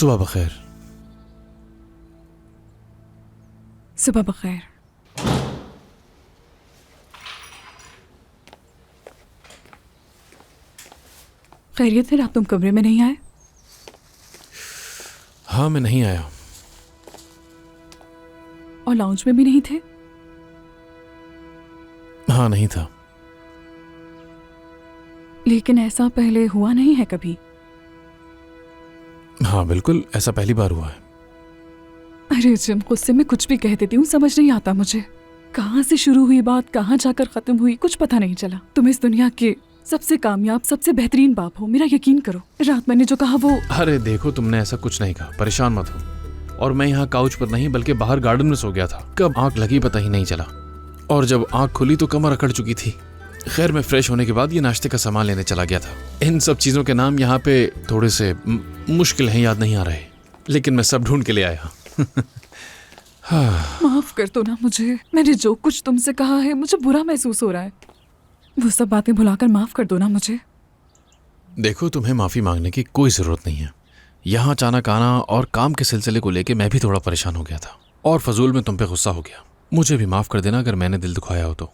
सुबह बखैर। सुबह बखैर। खैरियत है? रात तुम कमरे में नहीं आए? हाँ, मैं नहीं आया। और लाउंज में भी नहीं थे? हाँ, नहीं था। लेकिन ऐसा पहले हुआ नहीं है कभी? हाँ बिल्कुल, ऐसा पहली बार हुआ है। अरे जिम, गुस्से में कुछ भी कह देती हूँ, समझ नहीं आता मुझे। कहाँ से शुरू हुई बात, कहाँ जाकर खत्म हुई, कुछ पता नहीं चला। तुम इस दुनिया के सबसे कामयाब, सबसे बेहतरीन बाप हो, मेरा यकीन करो। रात मैंने जो कहा वो... अरे देखो, तुमने ऐसा कुछ नहीं कहा, परेशान मत हो। और मैं यहाँ काउच पर नहीं बल्कि बाहर गार्डन में सो गया था। कब आंख लगी पता ही नहीं चला, और जब आंख खुली तो कमर अकड़ चुकी थी। खैर, मैं फ्रेश होने के बाद ये नाश्ते का सामान लेने चला गया था। इन सब चीजों के नाम यहाँ पे थोड़े से मुश्किल हैं, याद नहीं आ रहे, लेकिन मैं सब ढूंढ के ले आया। माफ कर दो ना मुझे, मैंने जो कुछ तुमसे कहा है मुझे बुरा महसूस हो रहा है। वो सब बातें भुलाकर माफ कर दो ना मुझे। देखो, तुम्हें माफी मांगने की कोई जरूरत नहीं है। यहाँ अचानक आना और काम के सिलसिले को लेके मैं भी थोड़ा परेशान हो गया था, और फजूल में तुम पे गुस्सा हो गया। मुझे भी माफ कर देना अगर मैंने दिल दुखाया हो तो।